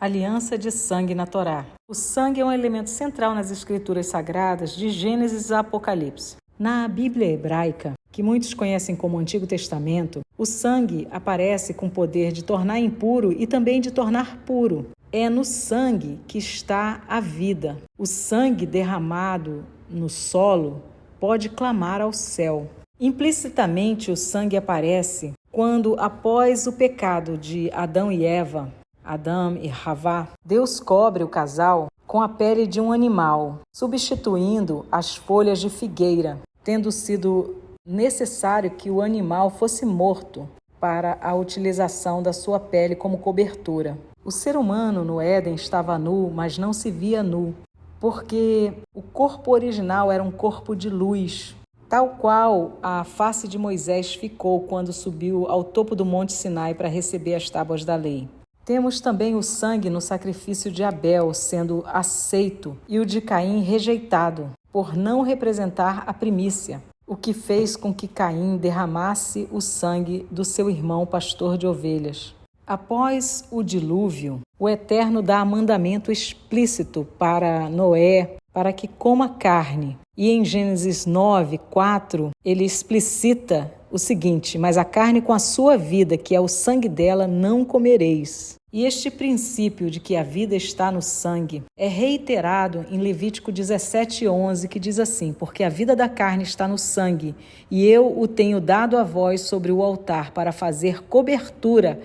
Aliança de sangue na Torá. O sangue é um elemento central nas escrituras sagradas de Gênesis a Apocalipse. Na Bíblia hebraica, que muitos conhecem como Antigo Testamento, o sangue aparece com o poder de tornar impuro e também de tornar puro. É no sangue que está a vida. O sangue derramado no solo pode clamar ao céu. Implicitamente, o sangue aparece quando, após o pecado de Adão e Eva, Adão e Havá, Deus cobre o casal com a pele de um animal, substituindo as folhas de figueira, tendo sido necessário que o animal fosse morto para a utilização da sua pele como cobertura. O ser humano no Éden estava nu, mas não se via nu, porque o corpo original era um corpo de luz, tal qual a face de Moisés ficou quando subiu ao topo do Monte Sinai para receber as tábuas da lei. Temos também o sangue no sacrifício de Abel sendo aceito e o de Caim rejeitado, por não representar a primícia, o que fez com que Caim derramasse o sangue do seu irmão pastor de ovelhas. Após o dilúvio, o Eterno dá mandamento explícito para Noé para que coma carne. E em Gênesis 9:4, ele explicita o seguinte: mas a carne com a sua vida, que é o sangue dela, não comereis. E este princípio de que a vida está no sangue é reiterado em Levítico 17:11, que diz assim: porque a vida da carne está no sangue, e eu o tenho dado a vós sobre o altar para fazer cobertura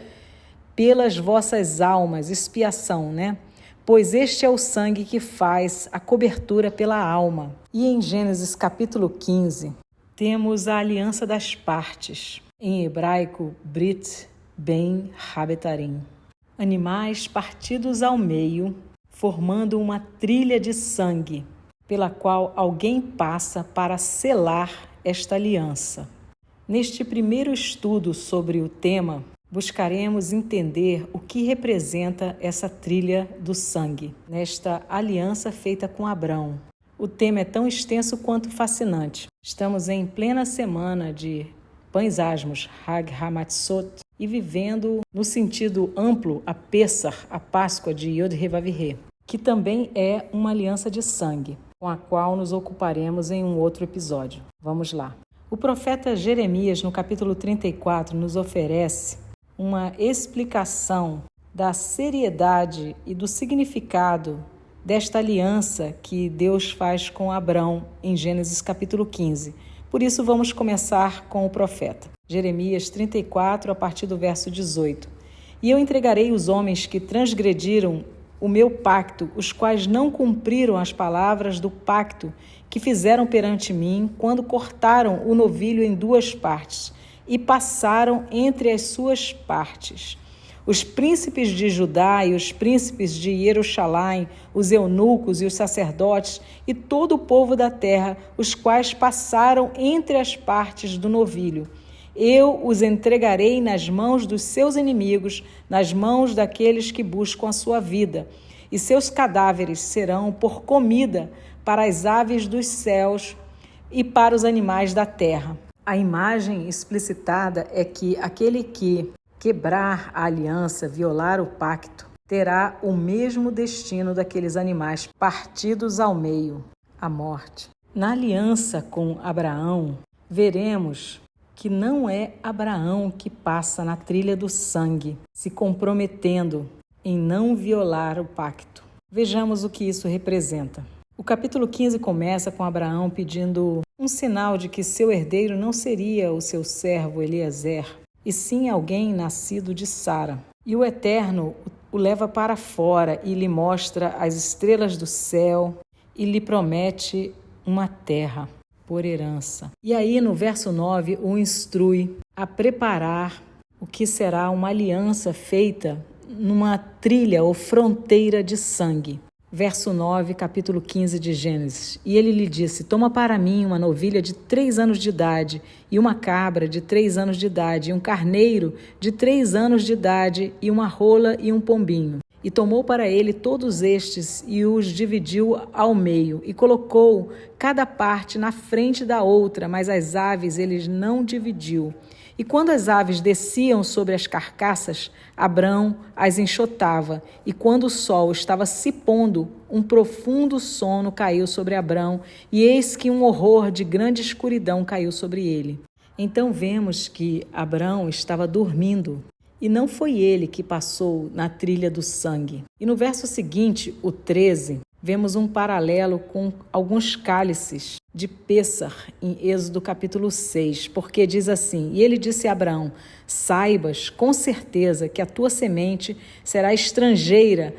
pelas vossas almas, expiação, Pois este é o sangue que faz a cobertura pela alma. E em Gênesis capítulo 15, temos a aliança das partes, em hebraico, Brit Ben Habetarim. Animais partidos ao meio, formando uma trilha de sangue, pela qual alguém passa para selar esta aliança. Neste primeiro estudo sobre o tema, buscaremos entender o que representa essa trilha do sangue, nesta aliança feita com Abrão. O tema é tão extenso quanto fascinante. Estamos em plena semana de Pães Asmos, Hag HaMatzot, e vivendo no sentido amplo a Pessah, a Páscoa de Yod He Vav He, que também é uma aliança de sangue, com a qual nos ocuparemos em um outro episódio. Vamos lá. O profeta Jeremias, no capítulo 34, nos oferece uma explicação da seriedade e do significado desta aliança que Deus faz com Abrão em Gênesis capítulo 15. Por isso vamos começar com o profeta. Jeremias 34, a partir do verso 18. E eu entregarei os homens que transgrediram o meu pacto, os quais não cumpriram as palavras do pacto que fizeram perante mim, quando cortaram o novilho em duas partes e passaram entre as suas partes. Os príncipes de Judá e os príncipes de Jerusalém, os eunucos e os sacerdotes e todo o povo da terra, os quais passaram entre as partes do novilho. Eu os entregarei nas mãos dos seus inimigos, nas mãos daqueles que buscam a sua vida, e seus cadáveres serão por comida para as aves dos céus e para os animais da terra. A imagem explicitada é que aquele que quebrar a aliança, violar o pacto, terá o mesmo destino daqueles animais partidos ao meio, a morte. Na aliança com Abraão, veremos que não é Abraão que passa na trilha do sangue, se comprometendo em não violar o pacto. Vejamos o que isso representa. O capítulo 15 começa com Abraão pedindo um sinal de que seu herdeiro não seria o seu servo Eliezer, e sim alguém nascido de Sara. E o Eterno o leva para fora e lhe mostra as estrelas do céu e lhe promete uma terra por herança. E aí no verso 9 o instrui a preparar o que será uma aliança feita numa trilha ou fronteira de sangue. Verso 9, capítulo 15 de Gênesis. E ele lhe disse: toma para mim uma novilha de 3 anos de idade, e uma cabra de 3 anos de idade, e um carneiro de 3 anos de idade, e uma rola e um pombinho. E tomou para ele todos estes, e os dividiu ao meio, e colocou cada parte na frente da outra, mas as aves ele não dividiu. E quando as aves desciam sobre as carcaças, Abrão as enxotava, e quando o sol estava se pondo, um profundo sono caiu sobre Abrão, e eis que um horror de grande escuridão caiu sobre ele. Então vemos que Abrão estava dormindo, e não foi ele que passou na trilha do sangue. E no verso seguinte, o 13, vemos um paralelo com alguns cálices de Pêssar em Êxodo capítulo 6, porque diz assim: e ele disse a Abraão: saibas com certeza que a tua semente será estrangeira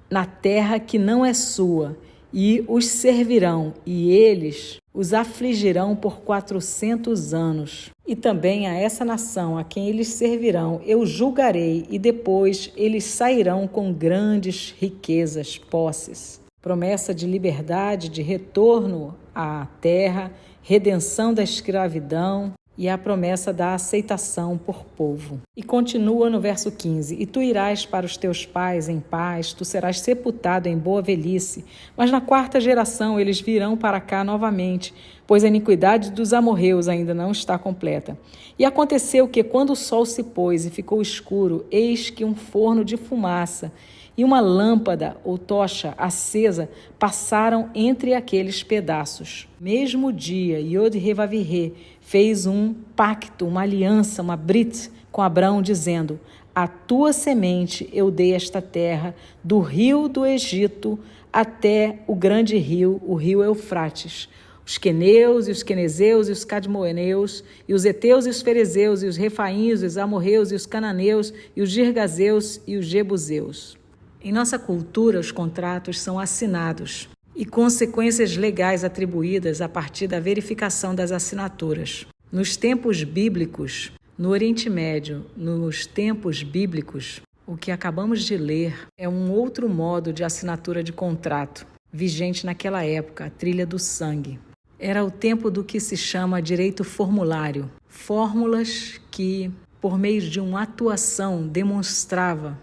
na terra que não é sua, e os servirão, e eles os afligirão por 400 anos. E também a essa nação a quem eles servirão eu julgarei, e depois eles sairão com grandes riquezas, posses. Promessa de liberdade, de retorno à terra, redenção da escravidão e a promessa da aceitação por povo. E continua no verso 15: e tu irás para os teus pais em paz, tu serás sepultado em boa velhice, mas na 4ª geração eles virão para cá novamente, pois a iniquidade dos amorreus ainda não está completa. E aconteceu que, quando o sol se pôs e ficou escuro, eis que um forno de fumaça e uma lâmpada ou tocha acesa passaram entre aqueles pedaços. Mesmo dia, Yod-Hê-Vav-Hê fez um pacto, uma aliança, uma brit com Abrão, dizendo: a tua semente eu dei esta terra, do rio do Egito até o grande rio, o rio Eufrates. Os queneus e os quenezeus e os cadmoeneus, e os heteus e os ferezeus, e os refaíns, e os amorreus e os cananeus, e os girgazeus e os jebuseus. Em nossa cultura, os contratos são assinados e consequências legais atribuídas a partir da verificação das assinaturas. Nos tempos bíblicos, no Oriente Médio, nos tempos bíblicos, o que acabamos de ler é um outro modo de assinatura de contrato, vigente naquela época, a trilha do sangue. Era o tempo do que se chama direito formulário, fórmulas que, por meio de uma atuação, demonstrava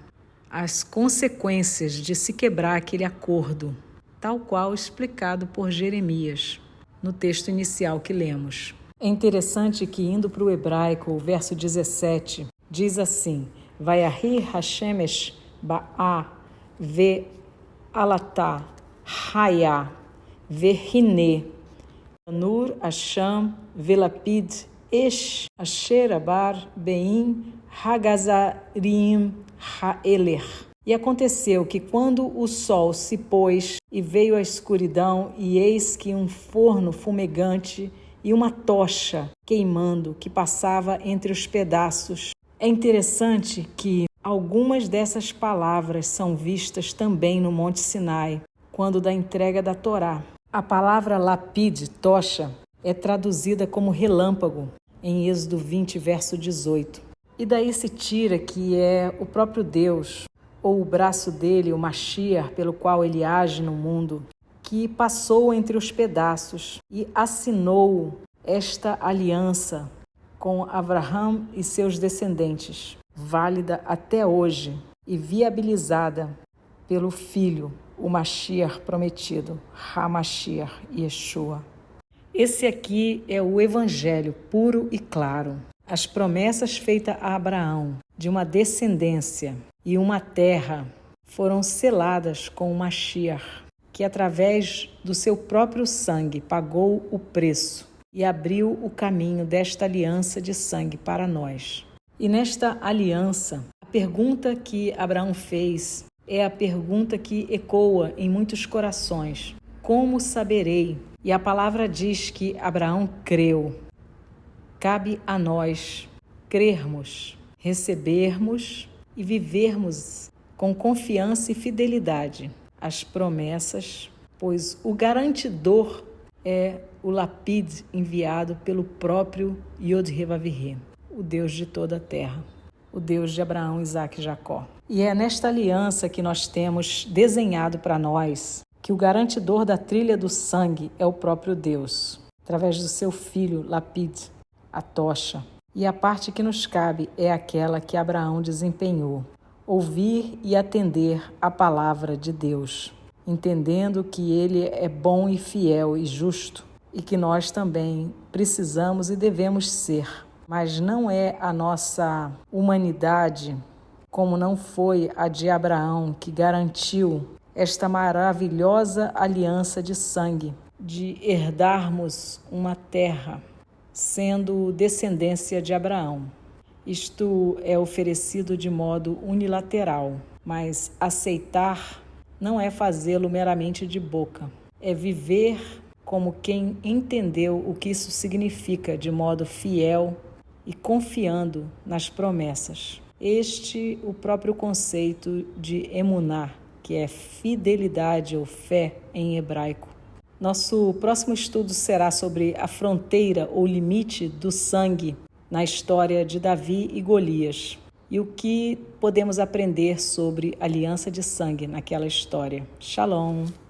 as consequências de se quebrar aquele acordo, tal qual explicado por Jeremias, no texto inicial que lemos. É interessante que, indo para o hebraico, o verso 17, diz assim: Vayahir Hashemesh ba'a ve'alatá hayá ve'hinê Nur Asham velapid esh asher abar beim hagazarim ha'eler. E aconteceu que, quando o sol se pôs e veio a escuridão, e eis que um forno fumegante e uma tocha queimando que passava entre os pedaços. É interessante que algumas dessas palavras são vistas também no Monte Sinai, quando da entrega da Torá. A palavra lapid, tocha, é traduzida como relâmpago em Êxodo 20, verso 18. E daí se tira que é o próprio Deus, ou o braço dele, o Mashiach, pelo qual ele age no mundo, que passou entre os pedaços e assinou esta aliança com Abraham e seus descendentes, válida até hoje e viabilizada pelo Filho, o Mashiach prometido, HaMashiach, Yeshua. Esse aqui é o Evangelho puro e claro. As promessas feitas a Abraão de uma descendência e uma terra foram seladas com o Mashiach, que através do seu próprio sangue pagou o preço e abriu o caminho desta aliança de sangue para nós. E nesta aliança, a pergunta que Abraão fez é a pergunta que ecoa em muitos corações: como saberei? E a palavra diz que Abraão creu. Cabe a nós crermos, recebermos e vivermos com confiança e fidelidade as promessas, pois o garantidor é o lapid enviado pelo próprio Yod-Hê-Vav-Hê, o Deus de toda a terra, o Deus de Abraão, Isaque e Jacó. E é nesta aliança que nós temos desenhado para nós que o garantidor da trilha do sangue é o próprio Deus, através do seu filho lapid, a tocha. E a parte que nos cabe é aquela que Abraão desempenhou: ouvir e atender a palavra de Deus, entendendo que Ele é bom e fiel e justo, e que nós também precisamos e devemos ser mas não é a nossa humanidade, como não foi a de Abraão, que garantiu esta maravilhosa aliança de sangue, de herdarmos uma terra, sendo descendência de Abraão. Isto é oferecido de modo unilateral, mas aceitar não é fazê-lo meramente de boca, é viver como quem entendeu o que isso significa de modo fiel e confiando nas promessas. Este o próprio conceito de emuná, que é fidelidade ou fé em hebraico. Nosso próximo estudo será sobre a fronteira ou limite do sangue na história de Davi e Golias e o que podemos aprender sobre aliança de sangue naquela história. Shalom!